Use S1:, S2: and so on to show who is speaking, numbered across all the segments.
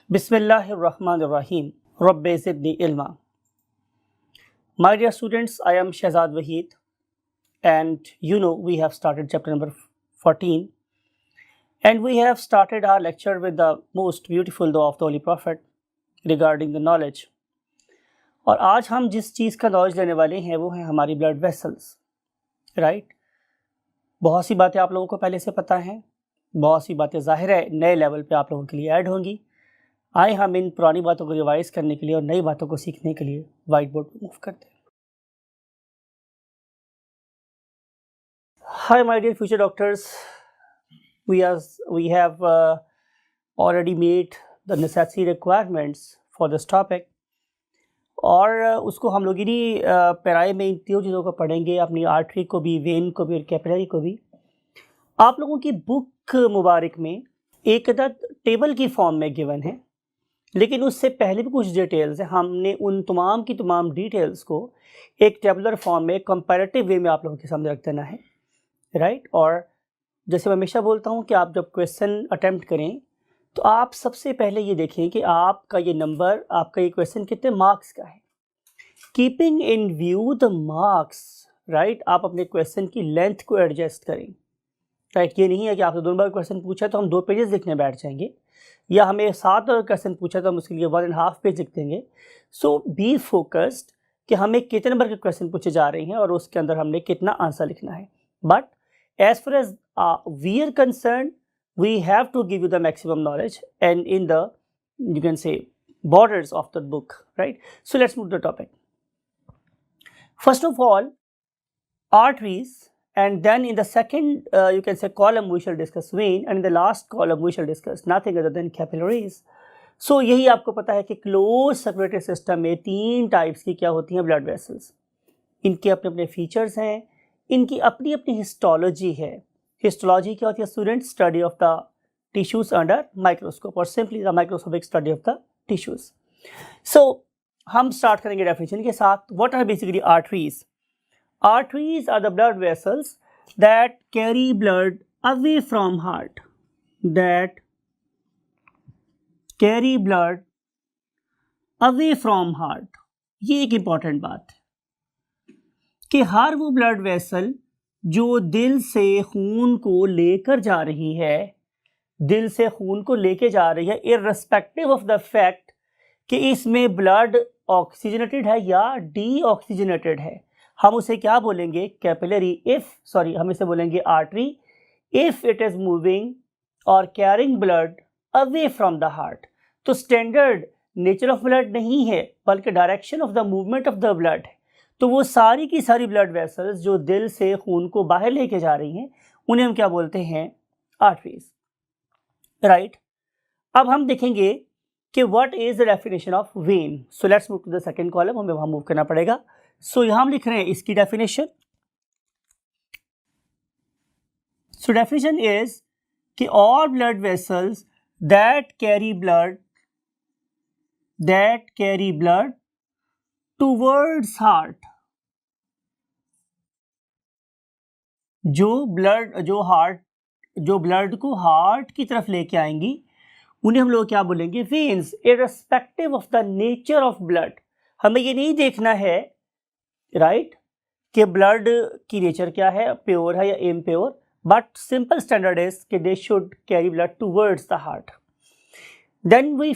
S1: Bismillahirrahmanirrahim. Rabbi zidni ilma. My dear students, I am Shahzad Waheed, and we have started chapter number 14, and we have started our lecture with the most beautiful dua of the Holy Prophet regarding the knowledge. और आज हम जिस चीज़ का knowledge लेने वाले हैं वो है हमारी ब्लड वेसल्स, राइट। बहुत सी बातें आप लोगों को पहले से पता हैं, बहुत सी बातें ज़ाहिर है नए लेवल पे आप लोगों के लिए ऐड होंगी। आए हम इन पुरानी बातों को रिवाइज करने के लिए और नई बातों को सीखने के लिए वाइट बोर्ड पर मूव करते हैं। Hi my dear future doctors, we have already made the necessary requirements for this topic और उसको हम लोग इन्हीं पैराए में इन तीनों चीज़ों को पढ़ेंगे, अपनी आर्टरी को भी, वेन को भी और कैपिलरी को भी। आप लोगों की बुक मुबारक में एक अदद टेबल की फॉर्म में गिवन है, लेकिन उससे पहले भी कुछ डिटेल्स हैं। हमने उन तमाम की तमाम डिटेल्स को एक टेबुलर फॉर्म में कंपैरेटिव वे में आप लोगों के सामने रख देना है, राइट। और जैसे मैं हमेशा बोलता हूँ कि आप जब क्वेश्चन अटेम्प्ट करें तो आप सबसे पहले ये देखें कि आपका ये नंबर, आपका ये क्वेश्चन कितने मार्क्स का है। Keeping in view the marks, right, आप अपने क्वेश्चन की लेंथ को एडजस्ट करें, राइट। ये नहीं है कि आपसे 2 बार क्वेश्चन पूछा तो हम 2 पेजेस लिखने बैठ जाएंगे, या हमें 7 बार क्वेश्चन पूछा तो हम उसके लिए 1.5 पेज लिख देंगे। सो बी फोकस्ड कि हमें कितने नंबर के क्वेश्चन पूछे जा रहे हैं और उसके अंदर हमने कितना आंसर लिखना है। But as far as we are concerned, we have to give you the maximum knowledge and in the, you can say, borders of the book, right? So let's move to the topic. First of all, arteries, and then in the second you can say column we shall discuss vein, and in the last column we shall discuss nothing other than capillaries. So यही आपको पता है कि close circulatory system में 3 types की क्या होती हैं ब्लड वेसल्स। इनके अपने अपने फीचर्स हैं, इनकी अपनी अपनी हिस्टोलॉजी है। हिस्टोलॉजी क्या होती है student? Study of the tissues under microscope, और simply the microscopic study of the tissues. So हम स्टार्ट करेंगे डेफिनेशन के साथ। What are basically arteries? Arteries are the blood vessels that carry blood away from heart, that carry blood away from heart. ये एक important बात है कि हर वो ब्लड वेसल जो दिल से खून को लेकर जा रही है, दिल से खून को लेके जा रही है, इर्रेस्पेक्टिव ऑफ द फैक्ट कि इसमें ब्लड ऑक्सीजनेटेड है या डीऑक्सीजनेटेड है, हम उसे क्या बोलेंगे? कैपिलरी। हम इसे बोलेंगे artery if it is moving और carrying blood away from the heart. तो स्टैंडर्ड नेचर ऑफ ब्लड नहीं है बल्कि direction of the movement of the blood है। तो वो सारी की सारी ब्लड वेसल्स जो दिल से खून को बाहर लेके जा रही हैं उन्हें हम क्या बोलते हैं? Arteries, right. अब हम देखेंगे कि what is the definition of vein. So let's move to the second column, हमें वहां मूव करना पड़ेगा। सो यहां हम लिख रहे हैं इसकी डेफिनेशन। सो डेफिनेशन इज कि all blood vessels that carry blood towards heart, जो ब्लड को हार्ट की तरफ लेके आएंगी उन्हें हम लोग क्या बोलेंगे? Veins, irrespective of the nature of blood. हमें ये नहीं देखना है, राइट, कि ब्लड की नेचर क्या है, प्योर है या impure, but simple standard is कि they should carry blood towards the heart. Then we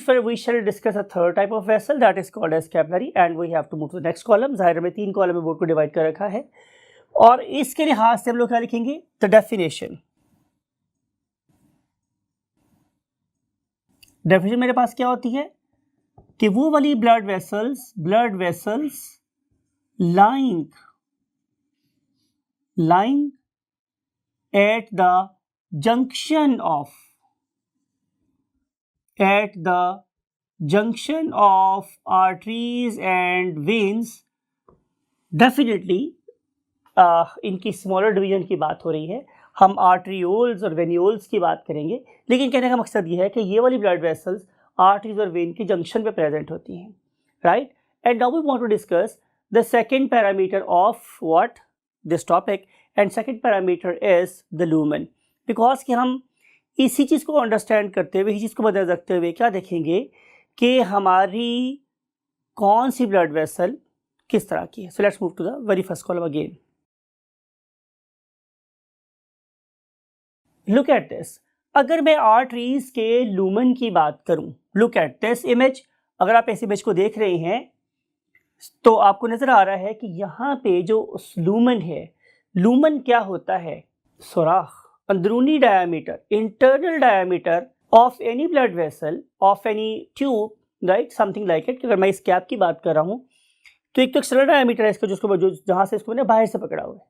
S1: shall discuss a third type of vessel that is called as capillary, and we have to move to the next column. जाहिर में 3 column में board को divide कर रखा है और इसके लिहाज से हम लोग क्या लिखेंगे? द डेफिनेशन मेरे पास क्या होती है कि वो वाली blood vessels lying at the junction of arteries and veins, definitely इनकी स्मॉलर डिवीजन की बात हो रही है। हम आर्ट्रियोल्स और वेन्यूल्स की बात करेंगे, लेकिन कहने का मकसद ये है कि ये वाली ब्लड वेसल्स आर्टरीज और वेन की जंक्शन पे प्रेजेंट होती हैं, right. And now we want to discuss the second parameter of what this topic, and second parameter is the lumen, because कि हम इसी चीज़ को अंडरस्टैंड करते हुए, इसी चीज़ को मद्देनजर रखते हुए क्या देखेंगे कि हमारी कौन सी ब्लड वेसल किस तरह की है। So let's move to the very first column again. Look at this. अगर मैं आर्टरीज के लूमन की बात करूं, लुक एट दिस इमेज। अगर आप इस इमेज को देख रहे हैं तो आपको नजर आ रहा है कि यहाँ पे जो लूमन है, लूमन क्या होता है? सुराख, अंदरूनी diameter, internal diameter of any blood vessel, of any tube, right, something like it. अगर मैं इस कैप की बात कर रहा हूँ तो एक तो एक्सटर्नल डायमीटर है इसका, जिसको जहाँ से इसको मैंने बाहर से पकड़ा हुआ है,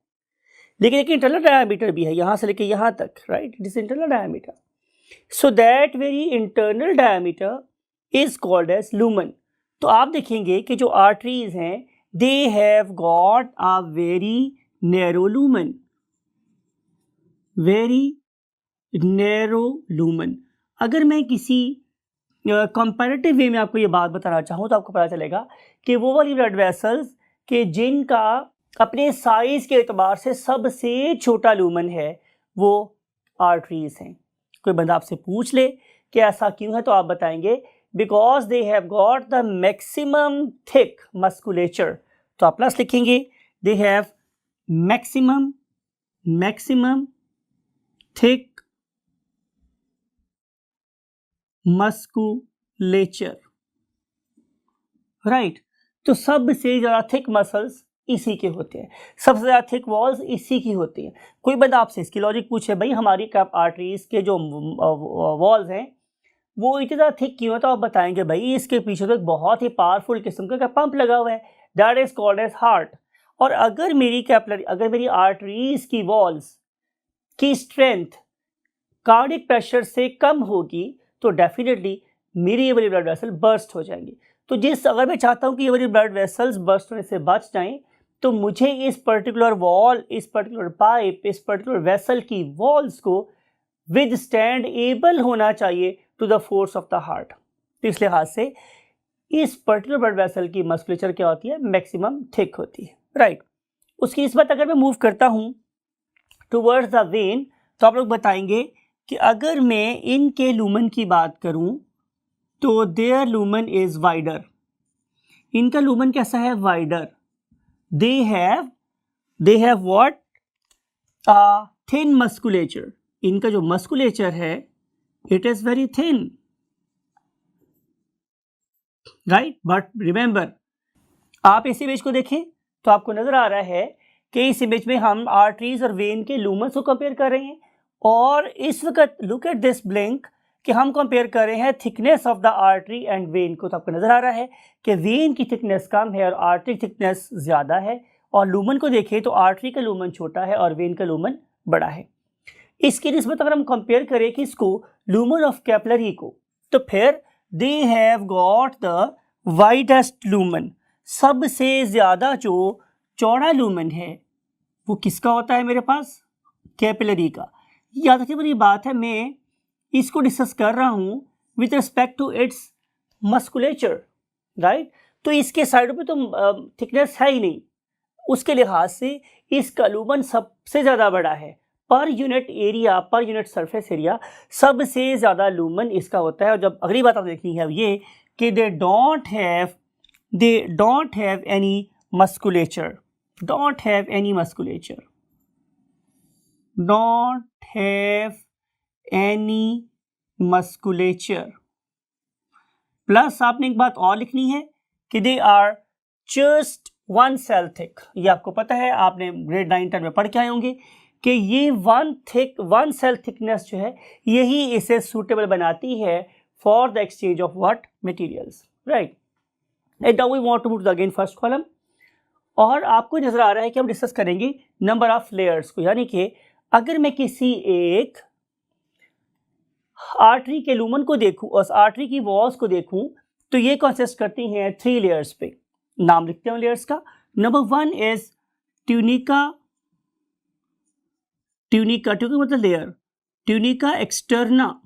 S1: लेकिन एक इंटरनल डायमीटर भी है यहाँ से लेके यहाँ तक, right, it is internal diameter. So that very internal diameter is called as lumen. तो आप देखेंगे कि जो आर्टरीज हैं they have got a very narrow lumen, very narrow lumen. अगर मैं किसी कंपैरेटिव वे में आपको ये बात बताना चाहूँ तो आपको पता चलेगा कि वो वाली ब्लड वेसल्स कि जिनका अपने साइज के एतबार से सबसे छोटा लूमन है वो आर्टरीज हैं। कोई बंदा आपसे पूछ ले कि ऐसा क्यों है तो आप बताएंगे because they have got the maximum thick musculature. तो आप प्लस लिखेंगे, they have maximum thick musculature, right. तो सबसे ज़्यादा थिक मसल्स इसी के होते हैं, सबसे ज़्यादा थिक वॉल्स इसी की होती हैं। कोई बंदा आपसे इसकी लॉजिक पूछे, भाई हमारी कैप आर्टरीज के जो वॉल्स हैं वो इतनी ज़्यादा थिक क्यों है, तो आप बताएंगे भाई इसके पीछे तो एक बहुत ही पावरफुल किस्म का पंप लगा हुआ है, that is called as heart. और अगर मेरी आर्टरीज की वॉल्स की स्ट्रेंथ कार्डिक प्रेशर से कम होगी तो डेफिनेटली मेरी ये वाली ब्लड वेसल बर्स्ट हो जाएंगी। तो अगर मैं चाहता हूँ कि ये वाली ब्लड वेसल्स बर्स्ट होने से बच जाएं तो मुझे इस पर्टिकुलर वॉल, इस पर्टिकुलर पाइप, इस पर्टिकुलर वेसल की वॉल्स को विद स्टैंड एबल होना चाहिए to the force of the heart. तो इस लिहाज से इस पर्टिकुलर ब्लड वेसल की मस्कुलेचर क्या होती है? मैक्सिमम थिक होती है, राइट। उसकी इस बात अगर मैं मूव करता हूँ टूवर्ड्स द वेन तो आप लोग बताएंगे कि अगर मैं इनके लूमन की बात करूं तो देयर लूमन इज वाइडर। इनका लूमन कैसा है? Wider. They have what? A thin musculature. इनका जो मस्कुलेचर है it is very thin, right. But remember, आप इस इमेज को देखें तो आपको नजर आ रहा है कि इस इमेज में हम आर्टरीज और वेन के लूमन्स को कंपेयर कर रहे हैं, और इस वक्त लुक एट दिस ब्लिंक कि हम कंपेयर कर रहे हैं thickness of the artery and when को। तो आपको नजर आ रहा है कि वेन की थिकनेस कम है और आर्टरी थिकनेस ज़्यादा है, और लूमन को देखें तो आर्टरी का लूमन छोटा है और वेन का लूमन बड़ा है। इसकी निस्बत अगर हम कंपेयर करें कि इसको लूमन ऑफ कैपिलरी को, तो फिर दे have got the widest lumen. सबसे ज़्यादा जो चौड़ा लूमन है वो किसका होता है मेरे पास? कैपिलरी का। याद रखिए बड़ी बात है, मैं इसको डिस्कस कर रहा हूँ with respect to its musculature, right. तो इसके साइडों पे तो थिकनेस है ही नहीं, उसके लिहाज से इसका लूमन सबसे ज़्यादा बड़ा है। Per unit area, per unit surface area सबसे ज़्यादा लूमन इसका होता है। और जब अगली बात आप देखनी है ये कि they don't have any musculature, don't have any musculature, don't have any musculature। Plus आपने एक बात और लिखनी है कि they are just one cell thick। ये आपको पता है, आपने ग्रेड 9 10 में पढ़ के आए होंगे कि ये वन सेल थिकनेस जो है यही इसे सूटेबल बनाती है for the exchange of what? Materials, right. Now we want to move to the again first column, और आपको नजर आ रहा है कि हम डिस्कस करेंगे नंबर ऑफ लेयर्स को। यानी कि अगर मैं किसी एक आर्टरी के लूमन को देखूं और आर्टरी की वॉल्स को देखूं तो ये कंसिस्ट करती हैं 3 लेयर्स पे। नाम लिखते हैं लेयर्स का। नंबर 1 इज ट्यूनिका मतलब लेयर, ट्यूनिका एक्सटर्ना,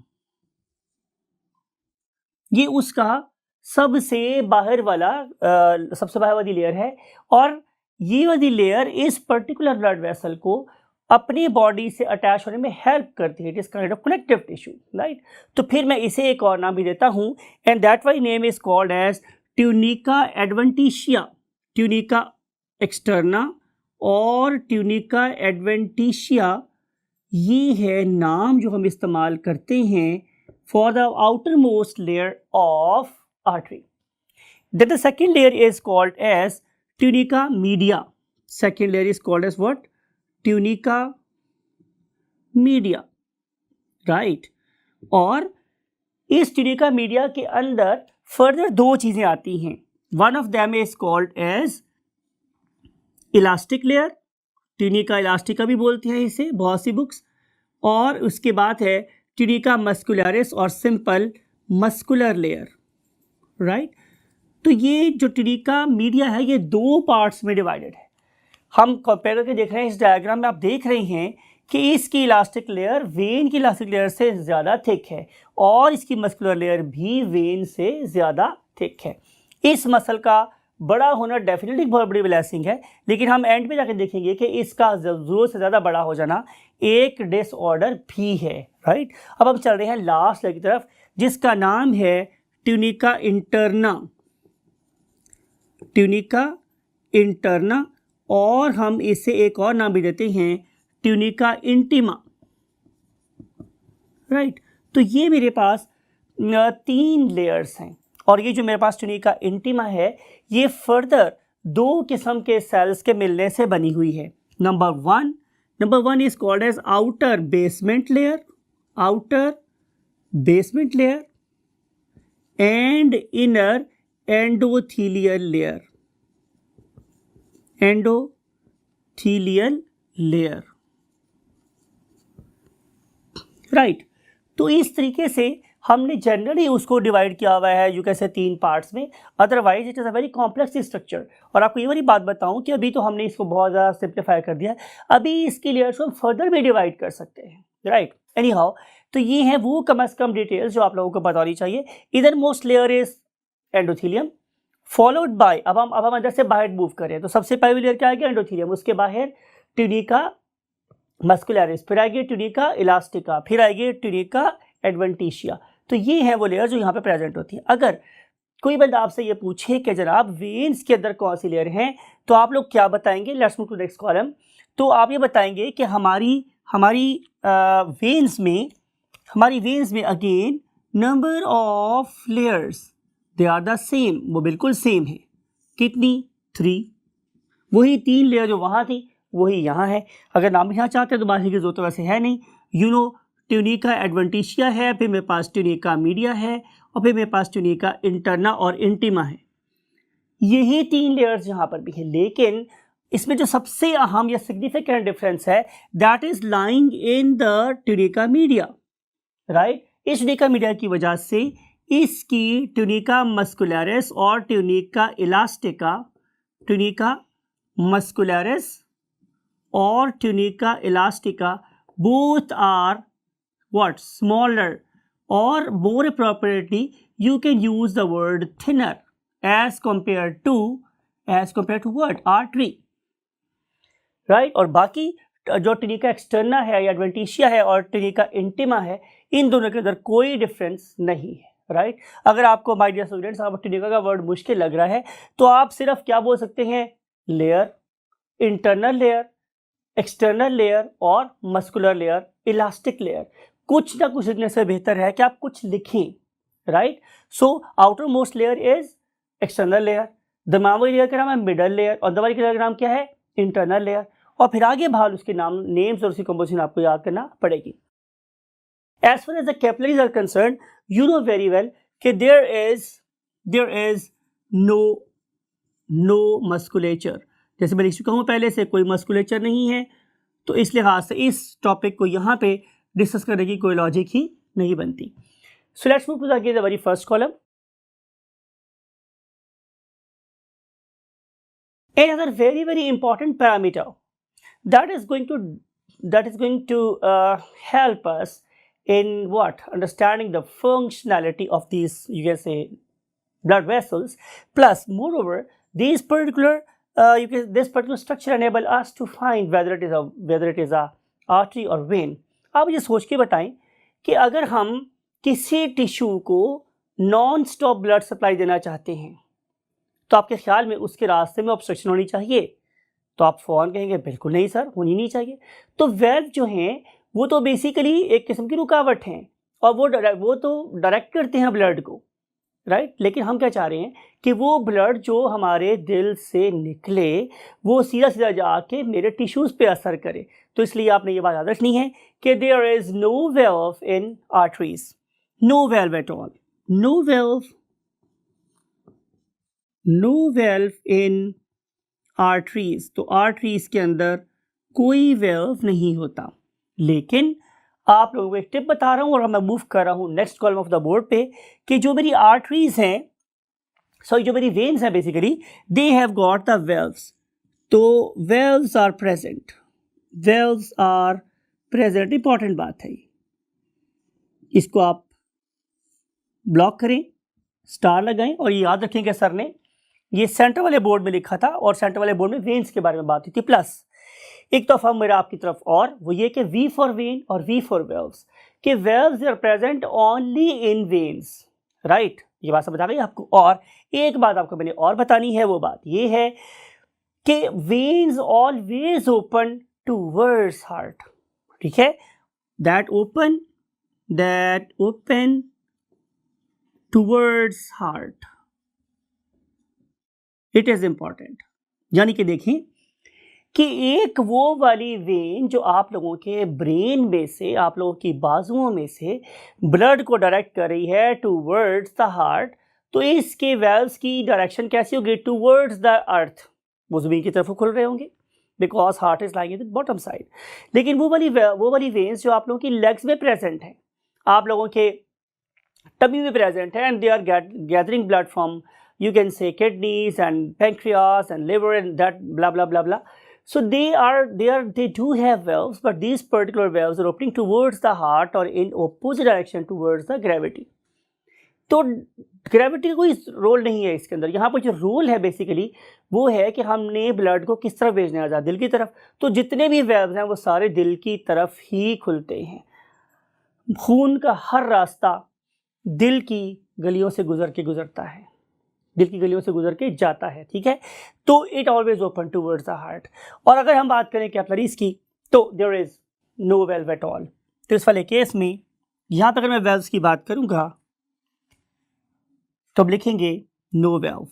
S1: ये उसका सबसे बाहर वाली लेयर है, और ये वाली लेयर इस पर्टिकुलर ब्लड वेसल को अपनी बॉडी से अटैच होने में हेल्प करती है, it is kind of connective tissue, right. तो फिर मैं इसे एक और नाम भी देता हूँ, and that why name is called as tunica adventitia, tunica externa और ट्यूनिका एडवेंटिशिया। ये है नाम जो हम इस्तेमाल करते हैं for the outer most layer of artery. Then the second layer is called as tunica media. Second layer is called as what? Tunica media, right? और इस tunica media के अंदर further दो चीजें आती हैं. One of them is called as elastic layer. tunica elastica भी बोलते हैं इसे बहुत सी बुक्स. और उसके बाद है tunica muscularis और simple muscular layer, right? तो ये जो ट्यूनिका मीडिया है ये दो पार्ट्स में डिवाइडेड है. हम कंपेयर करके देख रहे हैं, इस डायग्राम में आप देख रहे हैं कि इसकी इलास्टिक लेयर वेन की इलास्टिक लेयर से ज़्यादा थिक है और इसकी मस्कुलर लेयर भी वेन से ज़्यादा थिक है. इस मसल का बड़ा होना डेफिनेटली बहुत बड़ी ब्लेसिंग है, लेकिन हम एंड पे जाके देखेंगे कि इसका ज़रूरत से ज़्यादा बड़ा हो जाना एक डिसऑर्डर भी है, राइट. अब हम चल रहे हैं लास्ट लेयर की तरफ जिसका नाम है ट्यूनिका इंटरना, ट्यूनिका इंटरना, और हम इसे एक और नाम भी देते हैं ट्यूनिका इंटीमा, राइट. तो ये मेरे पास 3 लेयर्स हैं और ये जो मेरे पास ट्यूनिका इंटीमा है ये फर्दर 2 किस्म के सेल्स के मिलने से बनी हुई है. Number one is called as outer basement layer, outer basement layer and inner endothelial layer, endothelial layer, right. तो इस तरीके से हमने जनरली उसको डिवाइड किया हुआ है यू कैसे 3 पार्ट्स में. Otherwise it is a very complex structure. और आपको ये वाली बात बताऊं कि अभी तो हमने इसको बहुत ज़्यादा सिंप्लीफाई कर दिया है, अभी इसके लेयर्स को हम फर्दर भी डिवाइड कर सकते हैं, राइट. एनी हाउ, तो ये है वो कम अज़ कम डिटेल्स जो आप लोगों को बता होनी चाहिए. इधर most layer is endothelium followed by, अब हम अंदर से बाहर मूव करें तो सबसे पहली लेयर क्या आएगी एंडोथीलियम, उसके बाहर ट्यूनिका मस्कुलरिस, फिर आएगी ट्यूनिका इलास्टिका, फिर आएगी ट्यूनिका एडवेंटिशिया. तो ये है वो लेयर जो यहाँ पे प्रेजेंट होती है. अगर कोई बंदा आपसे ये पूछे कि जनाब वेन्स के अंदर कौन सी लेयर हैं तो आप लोग क्या बताएंगे, let's move to next column. तो आप ये बताएंगे कि हमारी वेन्स में again number of layers they are the same, वो बिल्कुल सेम है. कितनी? 3. वही 3 लेयर जो वहाँ थी वही यहाँ है. अगर नाम यहाँ चाहते हैं तो बाकी की जरूरत तो वैसे है नहीं. यू नो ट्यूनिका एडवेंटिशिया है, फिर मेरे पास ट्यूनिका मीडिया है और फिर मेरे पास ट्यूनिका इंटरना और इंटीमा है. यही 3 लेयर्स यहाँ पर भी है, लेकिन इसमें जो सबसे अहम या सिग्निफिकेंट डिफरेंस है that is lying in the tunica media, right. इस ट्यूनिका मीडिया की वजह से इसकी ट्यूनिका मस्कुलरिस और ट्यूनिका इलास्टिका, ट्यूनिका मस्कुलरिस और tunica elastica both are what? Smaller, or more appropriately you can use the word thinner as compared to what? Artery, right. और बाकी जो ट्यूनिका एक्सटर्ना है या एडवेंटिशिया है और ट्यूनिका इंटीमा है इन दोनों के अंदर कोई डिफरेंस नहीं है, राइट. अगर आपको माय डियर स्टूडेंट्स आप ट्यूनिका का वर्ड मुश्किल लग रहा है तो आप सिर्फ क्या बोल सकते हैं, layer, internal layer, external layer और मस्कुलर लेयर, इलास्टिक लेयर. कुछ ना कुछ लिखने से बेहतर है कि आप कुछ लिखें, right. So outer most layer is external layer, दरमियानी लेयर का नाम है मिडल लेयर और दवाई लेयर का नाम क्या है, इंटरनल लेयर. और फिर आगे बाहर उसके नाम नेम्स और उसकी कंपोजिशन आपको याद करना पड़ेगी. As far as the capillaries are concern you know very well कि देयर इज नो मस्कुलेचर. जैसे मैं लिख चुका हूँ पहले से, कोई मस्कुलेचर नहीं है, तो इस लिहाज से इस टॉपिक को यहाँ पे डिस्कस करने की कोई लॉजिक ही नहीं बनती. So let's move to the very first column. Another very important parameter that is going to help us in what? Understanding the functionality of these, you can say, blood vessels. Plus, moreover, this particular structure enable us to find whether it is a artery और when. आप मुझे सोच के बताएं कि अगर हम किसी टिश्यू को नॉन स्टॉप ब्लड सप्लाई देना चाहते हैं तो आपके ख्याल में उसके रास्ते में ऑब्स्ट्रक्शन होनी चाहिए? तो आप फ़ौरन कहेंगे बिल्कुल नहीं सर, होनी नहीं चाहिए। तो वेल्व जो हैं वो तो बेसिकली एक किस्म की रुकावट हैं और वो तो डायरेक्ट करते हैं ब्लड को, राइट। लेकिन हम क्या चाह रहे हैं कि वो ब्लड जो हमारे दिल से निकले वो सीधा सीधा जाके मेरे टिश्यूज़ पे असर करे। तो इसलिए आपने ये बात याद रखनी है कि there is no valve in arteries, no valve at all, no valve in arteries. तो आर्टरीज के अंदर कोई वेल्व नहीं होता। लेकिन आप लोगों को एक टिप बता रहा हूँ और मैं मूव कर रहा हूँ next column of the board पे कि जो मेरी आर्टरीज हैं, सॉरी जो मेरी वेन्स हैं, basically they have got the valves. तो valves are present, valves are present, important बात है। इसको आप ब्लॉक करें, स्टार लगाएं और ये याद रखें कि सर ने ये सेंटर वाले बोर्ड में लिखा था और सेंटर वाले बोर्ड में वेन्स के बारे में बात हुई थी। प्लस एक तोहफा मेरा आपकी तरफ और वो ये कि V फॉर वेन और V फॉर वेल्व्स, कि valves are present only in veins, right. ये बात समझ आ गई आपको? और एक बात आपको मैंने और बतानी है, वो बात ये है कि veins always open towards heart, ठीक है। That open towards heart, it is important. यानी कि देखिए कि एक वो वाली वेन जो आप लोगों के ब्रेन में से, आप लोगों की बाजुओं में से ब्लड को डायरेक्ट कर रही है टूवर्ड्स द हार्ट, तो इसके वेल्व्स की डायरेक्शन कैसी होगी? टूवर्ड्स द अर्थ, वो ज़मीन की तरफ खुल रहे होंगे because heart is lying in the bottom side. लेकिन वो वाली वेन्स जो आप लोगों की लेग्स में प्रेजेंट है, आप लोगों के टमी में प्रेजेंट है, and they are gathering blood from you can say kidneys and pancreas and liver and that blah blah blah blah. So they do have valves, but these particular valves are opening towards the heart or in opposite direction towards the gravity. तो gravity का कोई role नहीं है इसके अंदर। यहाँ पर जो रोल है बेसिकली वो है कि हमने ब्लड को किस तरफ भेजना है, दिल की तरफ। तो जितने भी वेल्व्स हैं वो सारे दिल की तरफ ही खुलते हैं। खून का हर रास्ता दिल की गलियों से गुजरता है, दिल की गलियों से गुजर के जाता है, ठीक है। तो it always open towards the heart. और अगर हम बात करें कैपिलरीज की तो there is no valve at all. तो इस वाले केस में यहाँ पर अगर मैं वेल्व्स की बात करूँगा तो अब लिखेंगे नो वेल्व।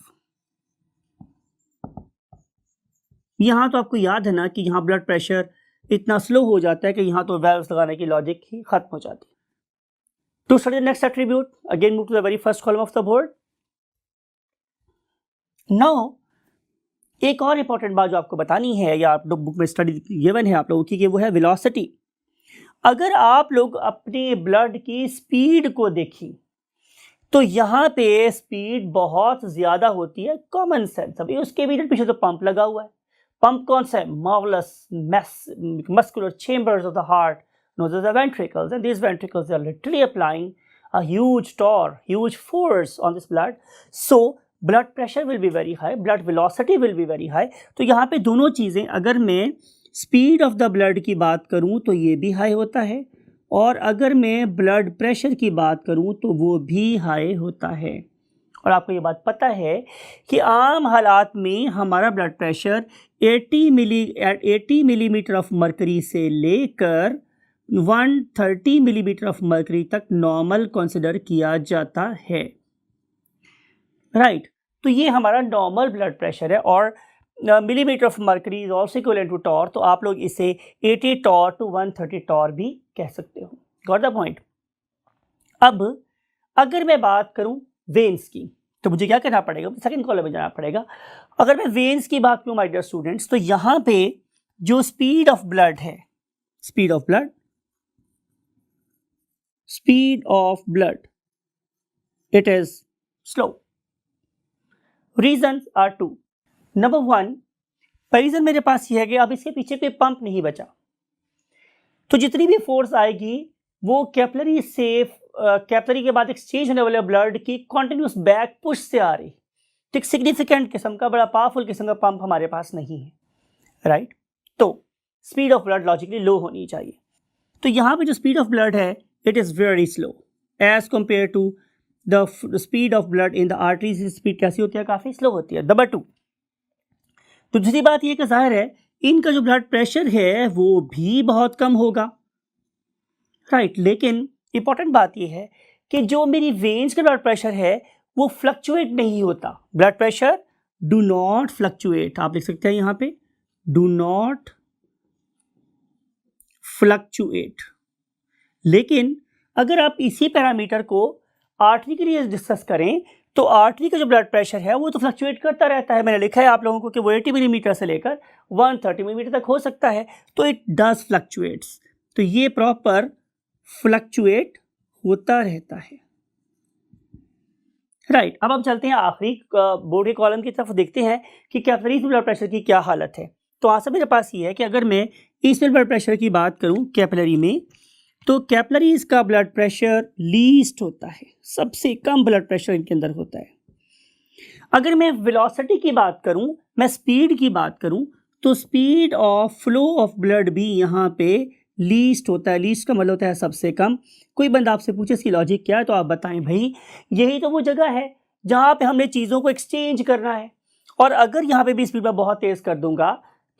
S1: यहाँ तो आपको याद है ना कि यहाँ ब्लड प्रेशर इतना स्लो हो जाता है कि यहाँ तो वेल्व्स लगाने की लॉजिक ही खत्म हो जाती है। To study next attribute, again move to the very first column of the board. Now एक और इंपॉर्टेंट बात जो आपको बतानी है या आप लोग बुक में स्टडी गिवन है आप लोगों की, कि वो है वेलोसिटी। अगर आप लोग अपने ब्लड की स्पीड को देखें तो यहाँ पे स्पीड बहुत ज़्यादा होती है, कॉमन सेंस। अभी उसके भी पीछे तो पंप लगा हुआ है। पंप कौन सा है? Marvellous muscular chambers of the heart known as the ventricles, and these ventricles are literally applying a huge torque, huge force on this blood. So blood pressure will be very high, blood velocity will be very high. तो यहाँ पे दोनों चीज़ें, अगर मैं speed of the blood की बात करूँ तो ये भी हाई होता है, और अगर मैं ब्लड प्रेशर की बात करूँ तो वो भी हाई होता है। और आपको ये बात पता है कि आम हालात में हमारा blood pressure 80 millimetre of mercury से लेकर 130 मिलीमीटर ऑफ मरकरी तक नॉर्मल कंसिडर किया जाता है, राइट। तो ये हमारा नॉर्मल ब्लड प्रेशर है, और millimetre of mercury is also equivalent to torr, तो आप लोग इसे 80 टॉर टू 130 टॉर भी कह सकते हो। Got the point. अब अगर मैं बात करूं वेन्स की तो मुझे क्या करना पड़ेगा? सेकंड कॉलम में जाना पड़ेगा। अगर मैं वेन्स की बात करूं माय डियर स्टूडेंट्स, तो यहाँ पे जो स्पीड ऑफ ब्लड है, speed of blood it is slow. Reasons are two. Number one, reason मेरे पास ये है कि अब इसके पीछे कोई पंप नहीं बचा, तो जितनी भी फोर्स आएगी वो कैपिलरी से कैपिलरी के बाद एक्सचेंज होने वाले ब्लड की कॉन्टिन्यूस बैक पुश से आ रही। तो एक सिग्निफिकेंट किस्म का, बड़ा पावरफुल किस्म का पंप हमारे पास नहीं है, राइट। तो speed of blood logically low होनी चाहिए। तो यहाँ पे जो स्पीड ऑफ ब्लड है it is very slow as compare to the speed of blood in the arteries. Speed कैसी होती है, काफ़ी स्लो होती है। नंबर 2, तो दूसरी बात ये कि जाहिर है इनका जो ब्लड प्रेशर है वो भी बहुत कम होगा, राइट। लेकिन इंपॉर्टेंट बात ये है कि जो मेरी वेन्स का ब्लड प्रेशर है वो फ्लक्चुएट नहीं होता। Blood pressure do not fluctuate, आप लिख सकते हैं यहाँ पे डू नॉट फ्लक्चुएट। लेकिन अगर आप इसी पैरामीटर को आर्टरी के लिए डिस्कस करें तो आर्टरी का जो ब्लड प्रेशर है वो तो फ्लक्चुएट करता रहता है। मैंने लिखा है आप लोगों को कि वो 80 मिलीमीटर से लेकर 130 मिलीमीटर तक हो सकता है, तो इट डज फ्लक्चुएट्स। तो ये प्रॉपर फ्लक्चुएट होता रहता है, राइट। अब हम चलते हैं आखिरी बोर्ड के कॉलम की तरफ, देखते हैं कि कैपिलरीज ब्लड प्रेशर की क्या हालत है। तो आंसर मेरे पास ये है कि अगर मैं इसमें ब्लड प्रेशर की बात करूं कैपिलरी में, तो कैपिलरीज का ब्लड प्रेशर लीस्ट होता है, सबसे कम ब्लड प्रेशर इनके अंदर होता है। अगर मैं वेलोसिटी की बात करूं, मैं स्पीड की बात करूं, तो speed of flow of blood भी यहाँ पे लीस्ट होता है। लीस्ट का मतलब होता है सबसे कम। कोई बंदा आपसे पूछे इसकी लॉजिक क्या है, तो आप बताएं भाई यही तो वो जगह है जहाँ पे हमने चीज़ों को एक्सचेंज करना है, और अगर यहाँ पे भी स्पीड में बहुत तेज़ कर दूंगा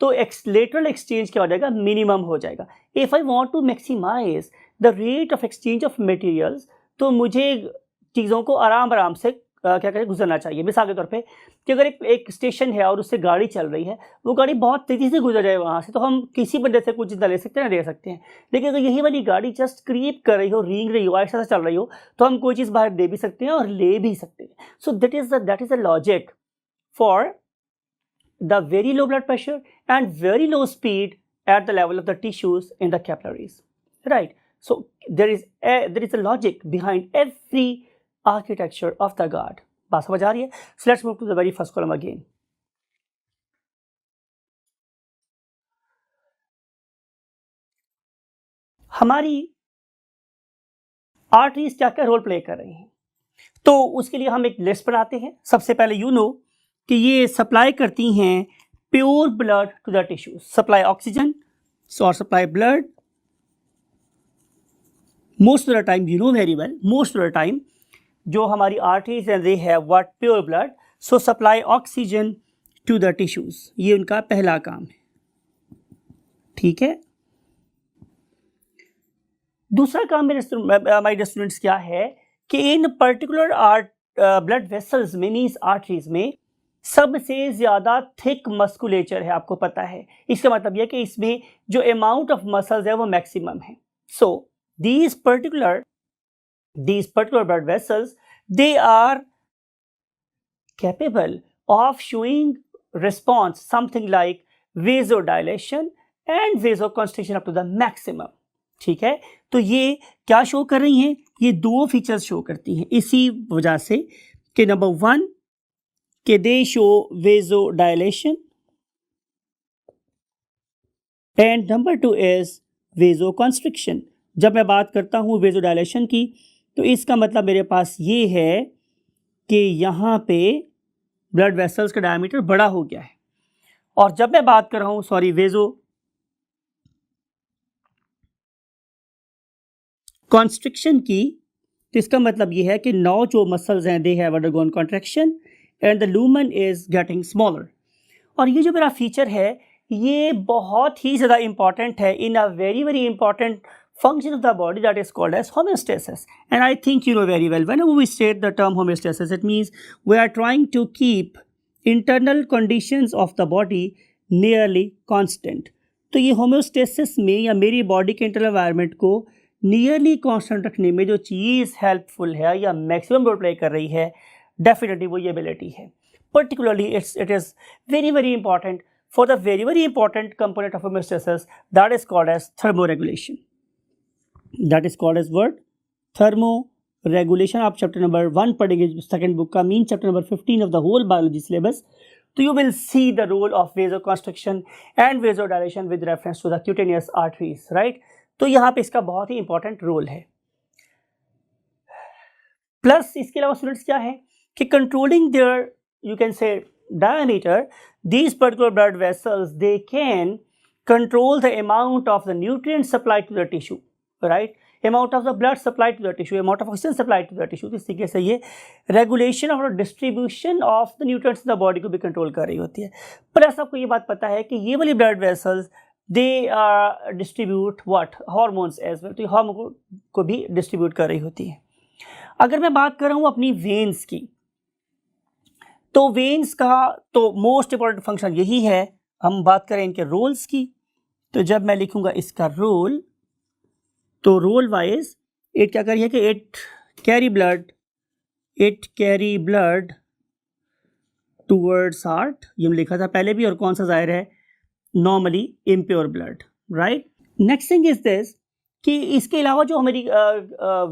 S1: तो लेटरल एक्सचेंज क्या हो जाएगा, मिनिमम हो जाएगा। If I want to maximise the rate of exchange of materials, तो मुझे चीज़ों को आराम आराम से क्या करें, गुजरना चाहिए। मिसाल के तौर पे कि अगर एक स्टेशन है और उससे गाड़ी चल रही है, वो गाड़ी बहुत तेज़ी से गुजर जाए वहाँ से, तो हम किसी बंदे से कुछ जितना ले सकते हैं ना, दे सकते हैं। लेकिन अगर यही वाली गाड़ी जस्ट क्रीप कर रही हो, रींग रही हो, ऐसा चल रही हो, तो हम कोई चीज़ बाहर दे भी सकते हैं और ले भी सकते हैं। So that is the logic for the very low blood pressure and very low speed at the level of the tissues in the capillaries, right? So there is a logic behind every architecture of the guard. बात समझ आ रही है? So let's move to the very first column again. हमारी arteries क्या क्या role play कर रही हैं, तो उसके लिए हम एक लिस्ट बनाते हैं। सबसे पहले यू नो कि ये सप्लाई करती हैं pure blood to the tissues, supply oxygen और supply blood. Most of the time you know very well, most of the time जो हमारी आर्टरीज हैं they have what, pure blood, so supply oxygen to the tissues, ये उनका पहला काम है, ठीक है। दूसरा काम मेरे स्टूडेंट्स क्या है कि इन पर्टिकुलर ब्लड वेसल्स में, मीन्स आर्टरीज में सबसे ज़्यादा थिक मस्कुलेचर है, आपको पता है। इसका मतलब यह कि इसमें जो अमाउंट ऑफ मसल्स है वो मैक्सिमम है। So these particular blood vessels they are capable of showing response something like vasodilation and vasoconstriction up to the maximum, ठीक है। तो ये क्या शो कर रही हैं, ये दो फीचर्स शो करती हैं इसी वजह से कि नंबर 1 कि they show vasodilation and number 2 is vasoconstriction. जब मैं बात करता हूँ वेजोडाइलेशन की, तो इसका मतलब मेरे पास ये है कि यहाँ पे ब्लड वेसल्स का डायमीटर बड़ा हो गया है। और जब मैं बात कर रहा हूँ वेजो कॉन्स्ट्रिक्शन की, तो इसका मतलब ये है कि नौ जो मसल्स हैं they have undergone contraction and the lumen is getting smaller. और ये जो मेरा फीचर है ये बहुत ही ज़्यादा इंपॉर्टेंट है in a very very important function of the body that is called as homeostasis. And I think you know very well, whenever we state the term homeostasis, it means we are trying to keep internal conditions of the body nearly constant. तो ये homeostasis में या मेरी body के internal environment को nearly constant रखने में जो चीज़ हेल्पफुल है या मैक्सिमम रोल प्ले कर रही है, डेफिनेटली वो ये एबिलिटी है। Particularly it is very very important for the very very important component of homeostasis that is called as thermoregulation. That is called as what? Thermoregulation. आप chapter number 1 पढ़ेंगे second book का, mean chapter number 15 of the whole biology syllabus, तो you will see the role of vasoconstriction and vasodilation with reference to the cutaneous arteries, right. तो यहाँ पे इसका बहुत ही इंपॉर्टेंट रोल है। प्लस इसके अलावा स्टूडेंट्स क्या है कि controlling there you can say diameter, these particular blood vessels they can control the amount of the nutrients supplied to the tissue, right? Amount of the blood supplied to the tissue, amount of oxygen supplied to the tissue. तो इस तरीके से ये regulation of distribution of the nutrients in the body को भी control कर रही होती है. पर ऐसा आपको ये बात पता है कि ये वाली blood vessels they distribute what hormones as well. तो ये हार्मोन को भी distribute कर रही होती है. अगर मैं बात कर रहा हूँ अपनी veins की, तो वेन्स का तो मोस्ट इंपॉर्टेंट फंक्शन यही है. हम बात करें इनके रोल्स की, तो जब मैं लिखूंगा इसका रोल, तो रोल वाइज इट क्या करिए कि it carry blood towards heart. ये लिखा था पहले भी, और कौन सा जाहिर है, normally impure blood, right. Next thing is this कि इसके अलावा जो हमारी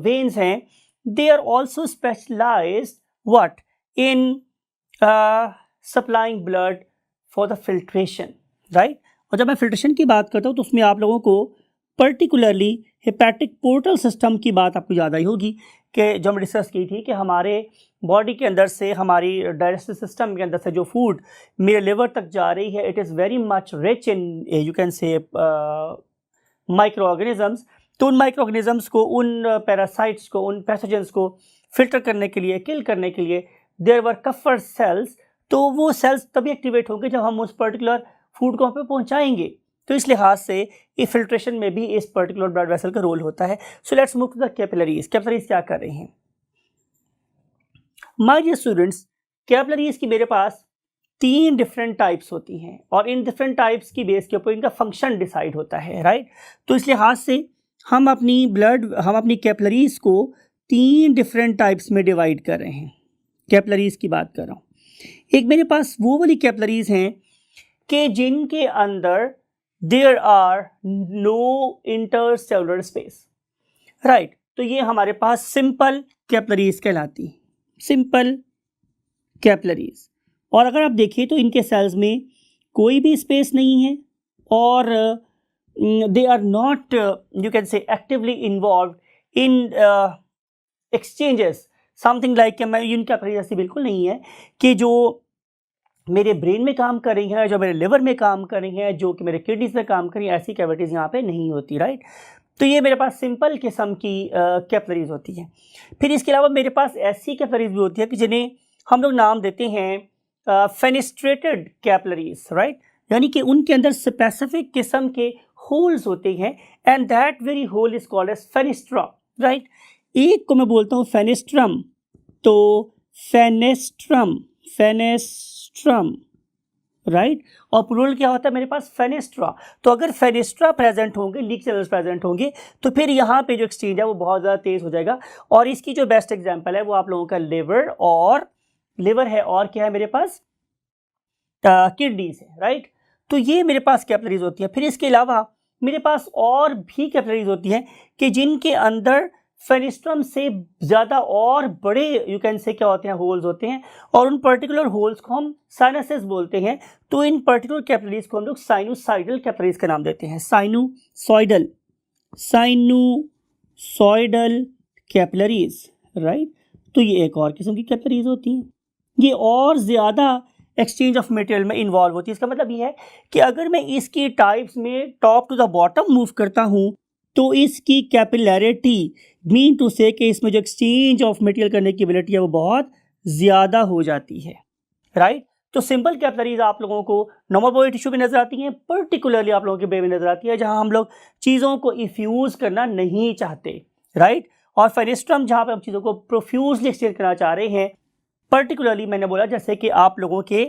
S1: वेन्स हैं, they are also specialised what in supplying blood for the filtration, right. और जब मैं फिल्ट्रेशन की बात करता हूँ तो उसमें आप लोगों को पर्टिकुलरली हेपेटिक पोर्टल सिस्टम की बात आपको याद आई होगी कि जो हमने डिस्कस की थी कि हमारे बॉडी के अंदर से, हमारी डाइजेस्टिव सिस्टम के अंदर से जो फूड मेरे लिवर तक जा रही है, it is very much rich in you can से माइक्रो ऑर्गेनिजम्स. तो उन माइक्रो ऑर्गेनिजम्स को, उन पैरासाइट्स को, उन पैथोजेंस को फिल्टर करने के लिए, किल करने के लिए देयर वर कफर सेल्स. तो वो सेल्स तभी एक्टिवेट होंगे जब हम उस पर्टिकुलर फूड को वहाँ पे पहुँचाएंगे. तो इस लिहाज से ये फिल्ट्रेशन में भी इस पर्टिकुलर ब्लड वेसल का रोल होता है. So let's move to the capillaries. Capillaries क्या कर रही हैं माय डियर स्टूडेंट्स? कैपिलरीज की मेरे पास 3 डिफरेंट टाइप्स होती हैं, और इन डिफरेंट टाइप्स की बेस के ऊपर इनका फंक्शन डिसाइड होता है, राइट. तो इस लिहाज से हम अपनी कैपिलरीज को 3 डिफरेंट टाइप्स में डिवाइड कर रहे हैं. कैपिलरीज की बात कर रहा हूँ. एक मेरे पास वो वाली कैपिलरीज हैं कि जिनके अंदर there are no intercellular space, right. तो ये हमारे पास सिंपल कैपिलरीज कहलाती, सिंपल कैपिलरीज. और अगर आप देखिए तो इनके सेल्स में कोई भी स्पेस नहीं है, और they are not you can say actively involve in exchanges something like. मैं इन कैपिलरीज ऐसी बिल्कुल नहीं है कि जो मेरे ब्रेन में काम कर रही हैं, जो मेरे लिवर में काम कर रही हैं, जो कि मेरे किडनीज में काम कर रही हैं. ऐसी कैविटीज़ यहाँ पे नहीं होती, राइट. तो ये मेरे पास सिंपल किस्म की कैपिलरीज होती हैं. फिर इसके अलावा मेरे पास ऐसी कैपिलरीज भी होती है कि जिन्हें हम लोग नाम देते हैं फेनिस्ट्रेटेड कैपिलरीज, राइट. यानी कि उनके अंदर स्पेसिफिक किस्म के होल्स होते हैं, and that very hole is called as fenestra, right. एक को मैं बोलता हूँ फेनिस्ट्रम, तो फेनेस्ट्रम, राइट. और प्लूरल क्या होता है मेरे पास? फेनेस्ट्रा. तो अगर फेनेस्ट्रा प्रेजेंट होंगे, लीक चैनल्स प्रेजेंट होंगे, तो फिर यहाँ पे जो एक्सचेंज है वो बहुत ज़्यादा तेज़ हो जाएगा. और इसकी जो बेस्ट एग्जांपल है वो आप लोगों का लिवर है, और क्या है मेरे पास? किडनीज है, राइट. तो ये मेरे पास कैपिलरीज होती है. फिर इसके अलावा मेरे पास और भी कैपिलरीज होती हैं कि जिनके अंदर फेनिस्ट्रम से ज़्यादा और बड़े यू कैन से क्या होते हैं, होल्स होते हैं, और उन पर्टिकुलर होल्स को हम साइनसेस बोलते हैं. तो इन पर्टिकुलर कैपिलरीज को हम लोग साइनोसाइडल कैपिलरीज का नाम देते हैं. Sinusoidal capillaries, right. तो ये एक और किस्म की कैपिलरीज होती हैं. ये और ज़्यादा एक्सचेंज ऑफ मटेरियल में इन्वॉल्व होती है. इसका मतलब ये है कि अगर मैं इसकी टाइप्स में top to the bottom move करता हूँ, तो इसकी कैपिलैरिटी मीन टू से कि इसमें जो एक्सचेंज ऑफ मटेरियल करने की एबिलिटी है वो बहुत ज़्यादा हो जाती है, राइट. तो सिंपल कैपिलरीज आप लोगों को नॉर्मल बॉडी टिश्यू में नजर आती हैं, पर्टिकुलरली आप लोगों के ब्रेन में नजर आती है जहां हम लोग चीज़ों को इफ्यूज करना नहीं चाहते, राइट. और फेनिस्ट्रम जहां पे हम चीज़ों को प्रोफ्यूजली एक्सचेंज करना चाह रहे हैं. पर्टिकुलरली मैंने बोला जैसे कि आप लोगों के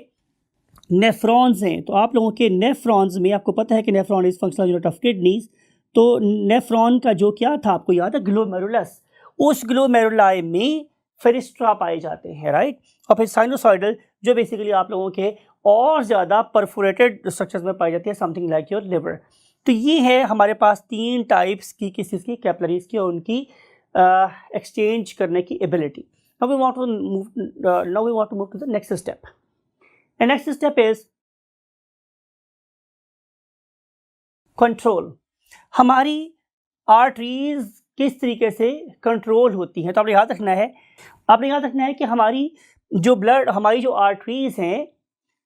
S1: नेफ्रॉन्स हैं, तो आप लोगों के नेफ्रॉन्स में आपको पता है कि nephron is functional unit of kidneys. तो नेफ्रॉन का जो क्या था आपको याद है? ग्लोमेरुलस. उस ग्लोमेरुलाई में फेनिस्ट्रा पाए जाते हैं, राइट. और फिर साइनोसॉइडल जो बेसिकली आप लोगों के और ज़्यादा परफोरेटेड स्ट्रक्चर्स में पाई जाती है, समथिंग लाइक योर लिवर. तो ये है हमारे पास 3 टाइप्स की किस चीज़ की, कैपिलरीज की, और उनकी एक्सचेंज करने की ability. Now we want to move to the next step. And next step is control. हमारी आर्टरीज किस तरीके से कंट्रोल होती हैं, तो आपने याद रखना है कि हमारी जो आर्टरीज हैं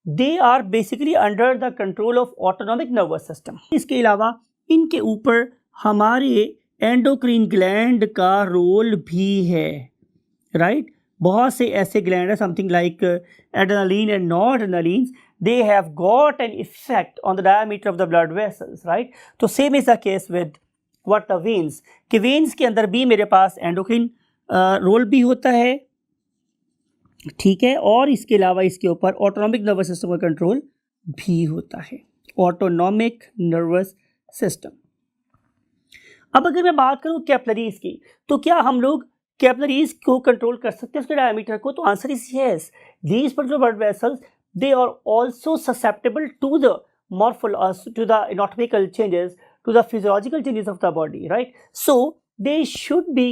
S1: they are basically under the control of autonomic nervous system. इसके अलावा इनके ऊपर हमारे एंडोक्रीन ग्लैंड का रोल भी है, राइट। बहुत से ऐसे ग्लैंड है, something like adrenaline and noradrenaline, they have got an effect on the diameter of the blood vessels, right? तो same is the case with what the veins, कि veins के अंदर भी मेरे पास एंडोक्रीन रोल भी होता है, ठीक है, और इसके अलावा इसके ऊपर ऑटोनॉमिक नर्वस सिस्टम का कंट्रोल भी होता है, ऑटोनॉमिक नर्वस सिस्टम। अब अगर मैं बात करूं कैपिलरीज की, तो क्या हम लोग कैपिलरीज को कंट्रोल कर सकते हैं उसके डायमीटर को? तो answer is yes. These particular blood vessels they are also susceptible to the to the anatomical changes, to the physiological changes of the body, right? So they should be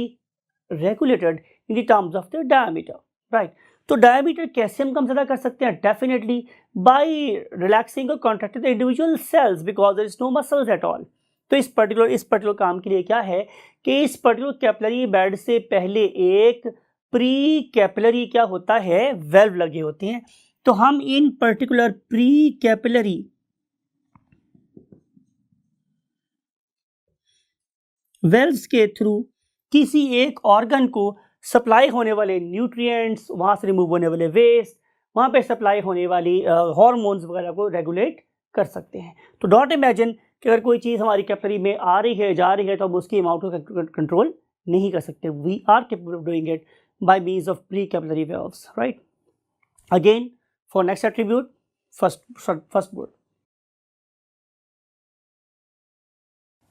S1: regulated in the terms of their diameter, right? तो diameter कैसे हम कम ज़्यादा कर सकते हैं? Definitely by relaxing or contracting the individual cells because there is no muscles at all. तो इस particular काम के लिए क्या है कि इस पर्टिकुलर कैपिलरी बेड से पहले एक प्री कैपिलरी क्या होता है, वेल्व लगे होते हैं। तो हम इन पर्टिकुलर प्री कैपिलरी वेल्व्स के थ्रू किसी एक ऑर्गन को सप्लाई होने वाले न्यूट्रिएंट्स, वहां से रिमूव होने वाले वेस्ट, वहां पे सप्लाई होने वाली हार्मोन्स वगैरह को रेगुलेट कर सकते हैं। तो डोंट इमेजिन कि अगर कोई चीज़ हमारी कैपिलरी में आ रही है, जा रही है, तो हम उसकी अमाउंट को कंट्रोल नहीं कर सकते। We are capable of doing it by means of pre capillary valves, right. Again for next attribute, first word.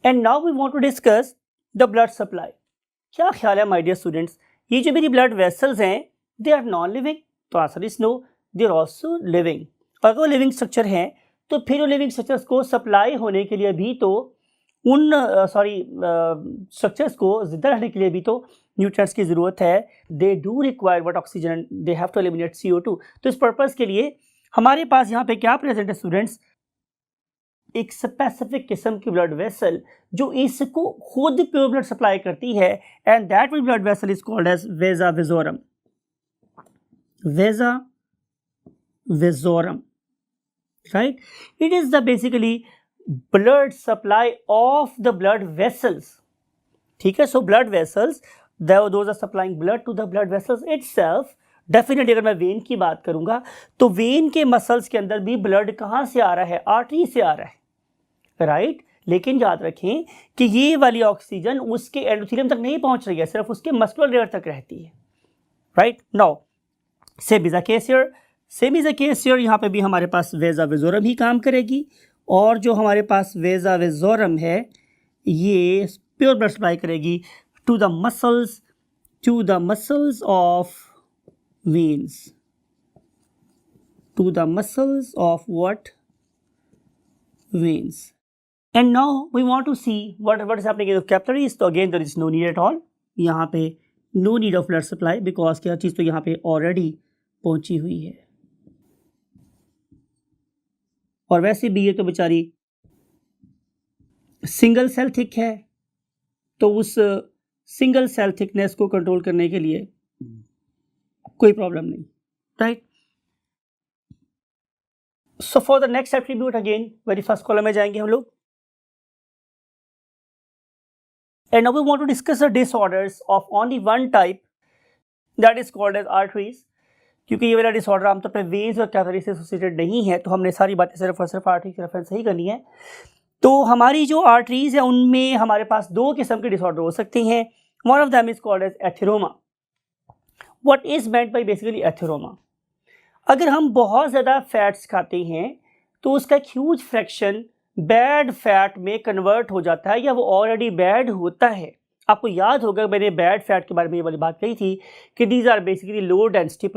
S1: And now we want to discuss the blood supply. क्या ख्याल है my dear students, ये जो मेरी blood vessels हैं, they are non-living? तो answer is no, they are also living। अगर वो living structure हैं, तो फिर वो living structures को supply होने के लिए भी तो उन structures को जिंदा रहने के लिए भी तो न्यूट्रिएंट्स की ज़रूरत है। They do require what oxygen, they have to eliminate CO2। तो इस पर्पज़ के लिए हमारे पास यहाँ पे क्या प्रेजेंट है स्टूडेंट्स, एक स्पेसिफिक किस्म की ब्लड वेसल जो इसको खुद प्योर ब्लड सप्लाई करती है, and that blood vessel is called as vasa vasorum. Vasa vasorum, right. It is the basically blood supply of the blood vessels, ठीक है। So blood vessels, those are supplying blood to the blood vessels itself। Definitely अगर मैं when की बात करूंगा तो when के muscles के अंदर भी ब्लड कहाँ से आ रहा है, आर्टरी से आ रहा है, राइट। लेकिन याद रखें कि ये वाली ऑक्सीजन उसके एंडोथेलियम तक नहीं पहुंच रही है, सिर्फ उसके मस्कुलर लेयर तक रहती है, right. Now same is a case here, यहाँ पे भी हमारे पास वेजा विजोरम ही काम करेगी, और जो हमारे पास वेजा विजोरम है ये प्योर ब्लड सप्लाई करेगी to the muscles of veins, to the muscles of what? Veins। And now we want to see what is happening in the capillaries। तो again there is no need at all, यहाँ पे no need of blood supply because क्या चीज़ तो यहाँ पे already पहुंची हुई है, और वैसे भी ये तो बेचारी सिंगल सेल थिक है, तो उस सिंगल सेल थिकनेस को कंट्रोल करने के लिए कोई प्रॉब्लम नहीं, right. So for the next attribute again very first column में जाएंगे हम लोग, and now we want to discuss the disorders of only one type, that is called as arteries. क्योंकि ये वाला डिसऑर्डर आमतौर पर वेन्स और कैपिलरी से एसोसिएटेड नहीं है, तो हमने सारी बातें सिर्फ और सिर्फ आर्टरी की रेफरेंस ही करनी है। तो हमारी जो आर्टरीज है उनमें हमारे पास दो किस्म के डिसऑर्डर हो सकते हैं। One of them is called as atheroma। What is meant by basically atheroma? अगर हम बहुत ज़्यादा फैट्स खाते हैं तो उसका एक ह्यूज फ्रैक्शन बैड फैट में कन्वर्ट हो जाता है, या वो ऑलरेडी बैड होता है। आपको याद होगा मैंने बैड फैट के बारे में ये वाली बात कही थी कि these are basically low density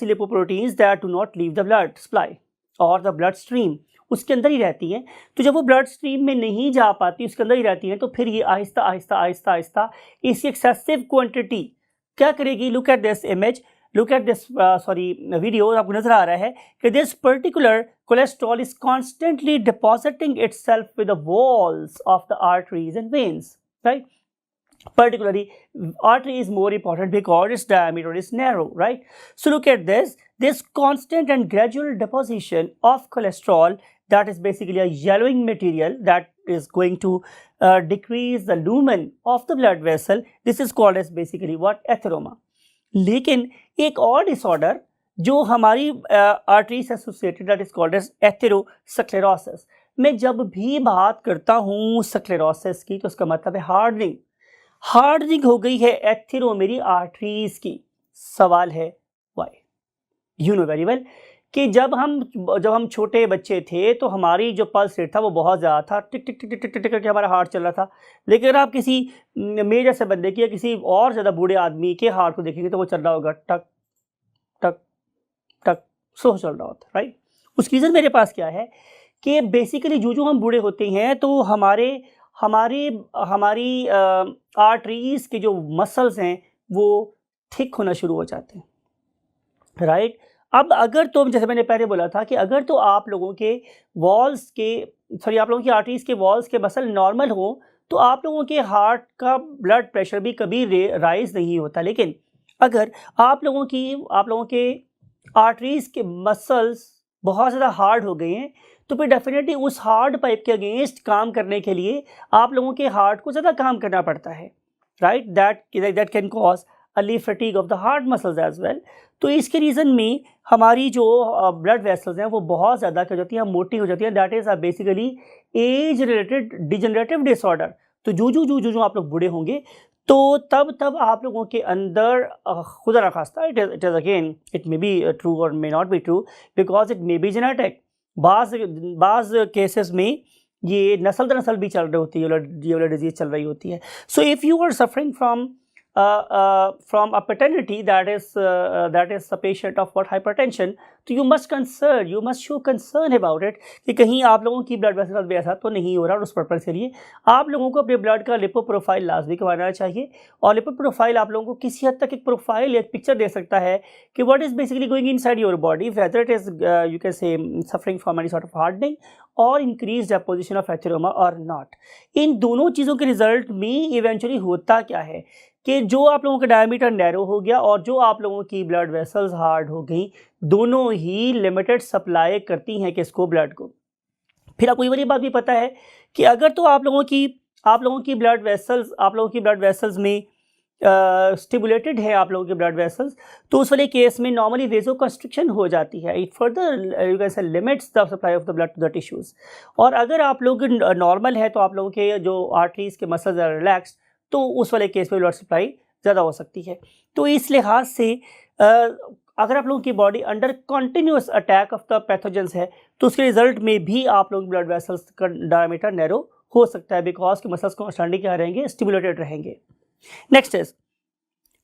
S1: lipoproteins that do not leave the blood supply और द ब्लड स्ट्रीम, उसके अंदर ही रहती हैं। तो जब वो ब्लड स्ट्रीम में नहीं जा पाती, उसके अंदर ही रहती हैं, तो फिर ये आहिस्ता आहिस्ता आहिस्ता आहिस्ता इसकी एक्सेसिव क्वांटिटी क्या करेगी। Look at this image, look at this video, आपको नजर आ रहा है कि this particular cholesterol is constantly depositing itself with the walls of the arteries and veins, right. Particularly artery is more important because its diameter is narrow, right? So look at this, this constant and gradual deposition of cholesterol, that is basically a yellowing material that is going to decrease the lumen of the blood vessel. This is called as basically what? Atheroma. लेकिन एक और disorder जो हमारी artery से associated, that is called as atherosclerosis. मैं जब भी बात करता हूँ स्क्लेरोसिस की तो उसका मतलब है हार्डनिंग हो गई है एथेरोमेरी आर्टरीज की. सवाल है why? You know very well कि जब हम छोटे बच्चे थे तो हमारी जो पल्स रेट था वो बहुत ज़्यादा था, टिक टिक टिक टिक टिक करके हमारा हार्ट चल रहा था. लेकिन अगर आप किसी मेजर से बंदे की या किसी और ज़्यादा बूढ़े आदमी के हार्ट को देखेंगे तो वो चल रहा होगा टक टक टक, सो चल रहा होता, राइट. उसकी रीज़न मेरे पास क्या है कि बेसिकली जो हम बूढ़े होते हैं तो हमारी आर्टरीज के जो मसल्स हैं वो थिक होना शुरू हो जाते हैं, राइट. अब अगर तो जैसे मैंने पहले बोला था कि अगर तो आप लोगों के आप लोगों की आर्टरीज के वॉल्स के मसल नॉर्मल हो तो आप लोगों के हार्ट का ब्लड प्रेशर भी कभी राइज नहीं होता. लेकिन अगर आप लोगों के आर्टरीज के मसल्स बहुत ज़्यादा हार्ड हो गए हैं तो फिर डेफिनेटली उस हार्ड पाइप के अगेंस्ट काम करने के लिए आप लोगों के हार्ट को ज़्यादा काम करना पड़ता है, right. That can cause early fatigue of the heart muscles as well. तो इसके रीज़न में हमारी जो ब्लड वेसल्स हैं वो बहुत ज़्यादा क्या हो जाती हैं, मोटी हो जाती हैं. That is basically age related degenerative disorder. तो जो आप लोग बूढ़े होंगे तो तब आप लोगों के अंदर खुदा न खास्ता it is again it may be true और may not be true because it may be genetic. बाज़ केसेस में ये नस्ल दर नस्ल भी चल रही होती है, ये वाला डिजीज़ चल रही होती है. So if you are suffering from a paternity that is a patient of what hypertension, तो you must show concern about it कि कहीं आप लोगों की ब्लड वेसल में ऐसा तो नहीं हो रहा. और उस पर्पज़ के लिए आप लोगों को अपने ब्लड का लिपो प्रोफाइल लाजमी करवाना चाहिए. और लिपो प्रोफाइल आप लोगों को किसी हद तक एक प्रोफाइल या एक पिक्चर दे सकता है कि what is basically going inside your body, whether it is you can से suffering from any sort of hardening और इंक्रीज डेपोजिशन ऑफ एथेरोमा और नॉट. इन दोनों चीज़ों के रिजल्ट में इवेंचुअली होता क्या है कि जो आप लोगों का डायमीटर नैरो हो गया और जो आप लोगों की ब्लड वेसल्स हार्ड हो गई, दोनों ही लिमिटेड सप्लाई करती हैं किसको? ब्लड को. फिर आपको ये वाली बात भी पता है कि अगर तो आप लोगों की ब्लड वेसल्स में स्टिमुलेटेड है आप लोगों के ब्लड वेसल्स, तो उस वाले केस में नॉर्मली वेजो कंस्ट्रिक्शन हो जाती है. It further you can say limits the supply of the blood to the tissues. और अगर आप लोग नॉर्मल है तो आप लोगों के जो आर्टरीज के मसल्स आर रिलैक्स्ड तो उस वाले केस में ब्लड सप्लाई ज़्यादा हो सकती है. तो इस लिहाज से अगर आप लोगों की body under continuous attack of the pathogens है तो उसके रिजल्ट में भी आप लोग ब्लड वेसल्स का डायमीटर नैरो हो सकता है बिकॉज के मसल्स कॉन्स्टेंटली क्या रहेंगे? स्टिमुलेटेड रहेंगे. नेक्स्ट इज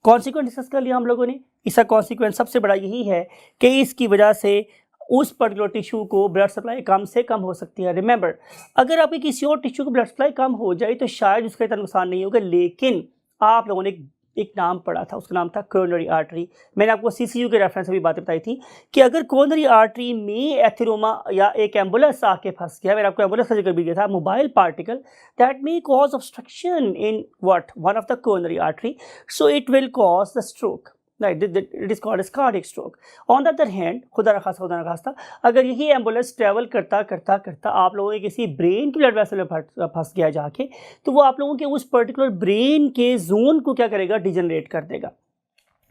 S1: कॉन्सिक्वेंस डिस्कस कर लिया हम लोगों ने. इसका कॉन्सिक्वेंस सबसे बड़ा यही है कि इसकी वजह से उस पर्टिकुलर टिश्यू को ब्लड सप्लाई कम से कम हो सकती है. रिमेंबर, अगर आपकी किसी और टिश्यू को ब्लड सप्लाई कम हो जाए तो शायद उसका इतना नुकसान नहीं होगा. लेकिन आप लोगों ने एक नाम पढ़ा था, उसका नाम था कोरोनरी आर्टरी. मैंने आपको सीसीयू के रेफरेंस से भी बातें बताई थी कि अगर कोरोनरी आर्टरी में एथेरोमा या एक एम्बुलेंस आके फंस गया, मैंने आपको एम्बुलेंस का जिक्र भी किया था, mobile particle that may cause obstruction in one of the coronary artery, so it will cause the stroke. It is called as cardiac stroke. On the other hand, खुदा न खास्ता अगर यही एम्बुलेंस ट्रैवल करता आप लोगों के किसी ब्रेन की ब्लड वेसल में फंस गया जाके, तो वो आप लोगों के उस पर्टिकुलर ब्रेन के जोन को क्या करेगा? डिजनरेट कर देगा,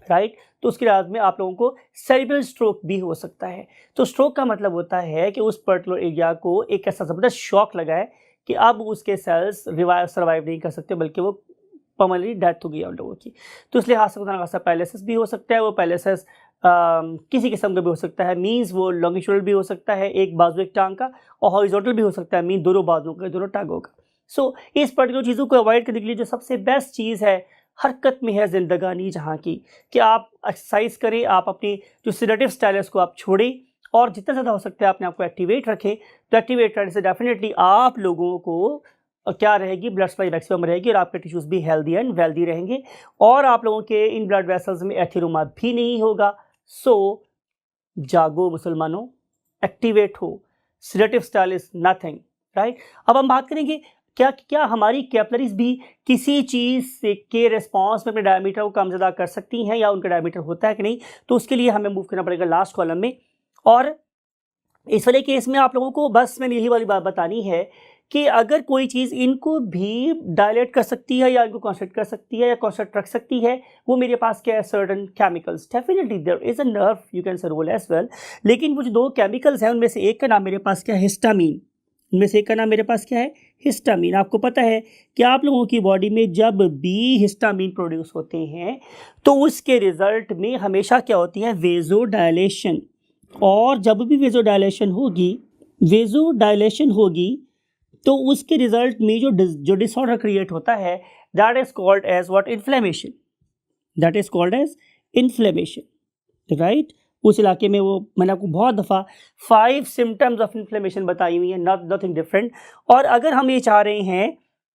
S1: राइट. तो उसके बाद में आप लोगों को सेरिब्रल स्ट्रोक भी हो सकता है. तो स्ट्रोक का मतलब होता है कि उस पर्टिकुलर एरिया को एक ऐसा ज़बरदस्त शॉक लगा है कि अब उसके सेल्स सर्वाइव नहीं कर सकते, बल्कि वो परमानेंटली डेथ हो गई उन लोगों की. तो इस लिहाज से पैलिसिस भी हो सकता है. वो पैलिसिस किसी किस्म का भी हो सकता है, मीन्स वो लॉन्गिट्यूडल भी हो सकता है, एक बाजू एक टांग का, और हॉरिजॉन्टल भी हो सकता है, मीन दोनों बाजुओं का, दोनों टांगों का. सो इस पर्टिकुलर चीज़ों को अवॉइड करने के लिए जो सबसे बेस्ट चीज़ है हरकत में है ज़िंदगानी जहाँ की, कि आप एक्सरसाइज करें, आप अपनी जो सेडेटिव स्टाइल है उसको आप छोड़ें और जितना ज़्यादा हो सकता है अपने आप को एक्टिवेट रखें. तो एक्टिवेट करने से डेफिनेटली आप लोगों को क्या रहेगी? ब्लड सप्लाई मैक्सिमम रहेगी और आपके टिश्यूज़ भी हेल्दी एंड वेल्दी रहेंगे और आप लोगों के इन ब्लड वेसल्स में एथेरोमा भी नहीं होगा. सो जागो मुसलमानों, एक्टिवेट हो. Sedative style is nothing, right. अब हम बात करेंगे क्या क्या हमारी कैपिलरीज भी किसी चीज़ से के रिस्पॉन्स में अपने डायमीटर को कम ज़्यादा कर सकती हैं, या उनका डायमीटर होता है कि नहीं? तो उसके लिए हमें मूव करना पड़ेगा लास्ट कॉलम में। और इस वाले केस में आप लोगों को बस मैंने यही वाली बात बतानी है कि अगर कोई चीज़ इनको भी डायलेट कर सकती है या इनको कॉन्स्ट्रिक्ट कर सकती है या कॉन्स्ट्रिक्ट रख सकती है, वो मेरे पास क्या है, certain chemicals. Definitely there is a nerve you can say role as well, लेकिन वो जो दो केमिकल्स हैं उनमें से एक का नाम मेरे पास क्या है, हिस्टामीन। उनमें से एक का नाम मेरे पास क्या है, हिस्टामीन। आपको पता है कि आप लोगों की बॉडी में जब भी हिस्टामीन प्रोड्यूस होते हैं तो उसके रिजल्ट में हमेशा क्या होती है, वेजोडायलेशन। और जब भी वेजोडायलेशन होगी तो उसके रिजल्ट में जो डिसऑर्डर क्रिएट होता है, that is called as what, inflammation. That is called as inflammation, right. उस इलाके में वो मैंने आपको बहुत दफ़ा 5 सिम्टम्स ऑफ इन्फ्लेमेशन बताई हुई है, नथिंग डिफरेंट। और अगर हम ये चाह रहे हैं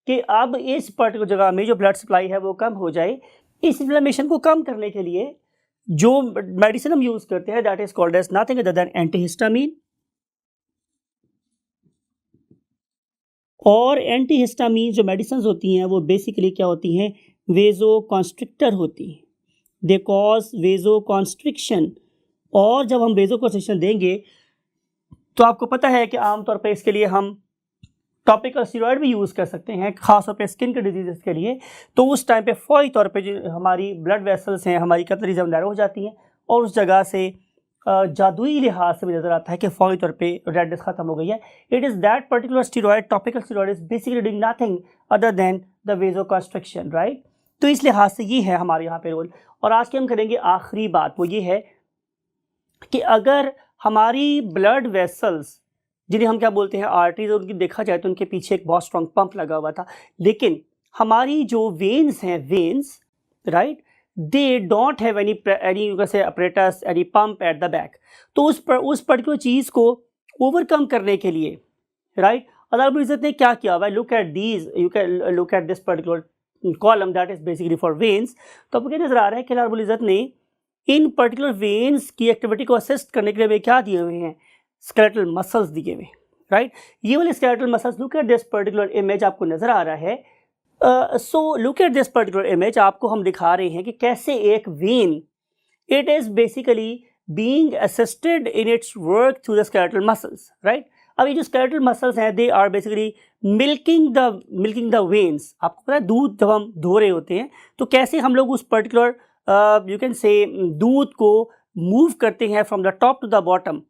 S1: कि अब इस पर्टिकुलर जगह में जो ब्लड सप्लाई है वो कम हो जाए, इस इन्फ्लेमेशन को कम करने के लिए जो मेडिसिन हम यूज़ करते हैं, that is called as nothing other than antihistamine. और एंटीहिस्टामीन जो मेडिसिन होती हैं वो बेसिकली क्या होती हैं, वेजो कॉन्स्ट्रिक्टर होती हैं। They cause vasoconstriction. और जब हम वेजो कॉन्स्ट्रिक्शन देंगे तो आपको पता है कि आमतौर पर इसके लिए हम टॉपिकल स्टेरॉइड भी यूज़ कर सकते हैं, खासतौर पे स्किन के डिजीज़ के लिए। तो उस टाइम पे फौरी तौर पे जो हमारी ब्लड वेसल्स हैं, हमारी कैपिलरीज नैरो हो जाती हैं और उस जगह से जादुई लिहाज से भी नज़र आता है कि फौरी तौर पे रेडनेस ख़त्म हो गई है। It is that particular steroid, topical steroid is basically doing nothing other than the vasoconstriction, right. तो इस लिहाज से ये है हमारे यहाँ पे रोल। और आज के हम करेंगे आखिरी बात, वो ये है कि अगर हमारी ब्लड वेसल्स, जिन्हें हम क्या बोलते हैं आर्टरीज, उनकी देखा जाए तो उनके पीछे एक बहुत स्ट्रॉन्ग पंप लगा हुआ था, लेकिन हमारी जो वेन्स हैं, veins, right, they don't have any you can से apparatus, any pump at the back. तो उस पर्टिकुलर चीज़ को ओवरकम करने के लिए, राइट, अल्लाह रब्बुल इज़्ज़त ने क्या किया हुआ है, look at these, you can look at this particular column that is basically for veins. तो आपको क्या नजर आ रहा है कि अल्लाह रब्बुल इज़्ज़त ने इन पर्टिकुलर वेन्स की एक्टिविटी को असिस्ट करने के लिए वे क्या दिए हुए हैं, स्केलेटल मसल्स दिए हुए, राइट। ये वाले skeletal muscles, look at this particular image, आपको नजर आ रहा है। So look at this particular image, आपको हम दिखा रहे हैं कि कैसे एक vein, it is basically being assisted in its work through the skeletal muscles, right. अब ये जो स्केलेटल मसल्स हैं, they are basically milking the veins. आपको पता है दूध जब हम धो रहे होते हैं तो कैसे हम लोग उस पर्टिकुलर यू कैन से दूध को मूव करते हैं from the top to the bottom,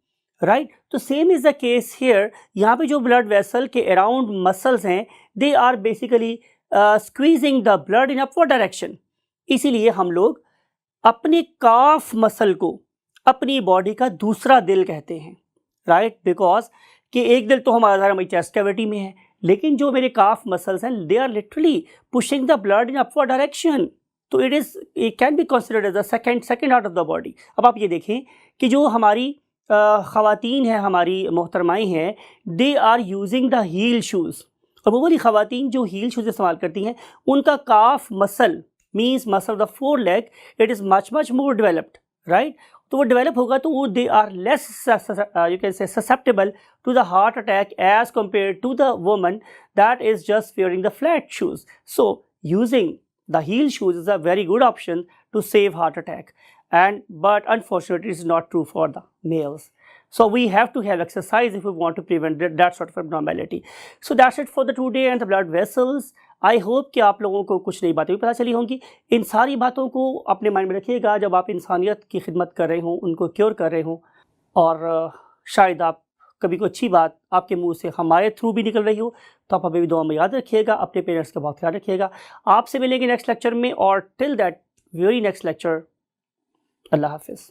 S1: right. तो same is the case here. यहाँ पे जो ब्लड वेसल के अराउंड मसल्स हैं, they are basically squeezing the blood in upward direction. इसीलिए हम लोग अपने काफ मसल को अपनी बॉडी का दूसरा दिल कहते हैं, राइट, बिकॉज कि एक दिल तो हमारी चेस्ट कैविटी में है, लेकिन जो मेरे काफ मसल्स हैं, they are literally pushing the blood in upward direction. तो it can be considered as the second heart of the body. अब आप ये देखें कि जो हमारी ख़वातीन हैं, हमारी मोहतरमाएँ हैं, they are using the heel shoes. और वो वाली ख़वातीन जो हील शूज़ इस्तेमाल करती हैं, उनका calf muscle means muscle the fore leg, it is much more developed, right. तो वो डेवलप होगा तो वो they are less you can say susceptible to the heart attack as compare to the woman that is just wearing the flat shoes. So using the heel shoes is a very good option to save heart attack, but unfortunately it is not true for the males. So we have to have exercise if we want to prevent that sort of abnormality. So that's it for the today and the blood vessels. I hope कि आप लोगों को कुछ नई बातें भी पता चली होंगी। इन सारी बातों को अपने माइंड में रखिएगा जब आप इंसानियत की खिदमत कर रहे हों, उनको क्योर कर रहे हों, और शायद आप कभी कोई अच्छी बात आपके मुंह से हमारे थ्रू भी निकल रही हो, तो आप हमें भी दुआ में याद रखिएगा। अपने पेरेंट्स का बहुत ख्याल रखिएगा। आपसे मिलेंगे नेक्स्ट लेक्चर में, और till that very next lecture, अल्लाह हाफिज़।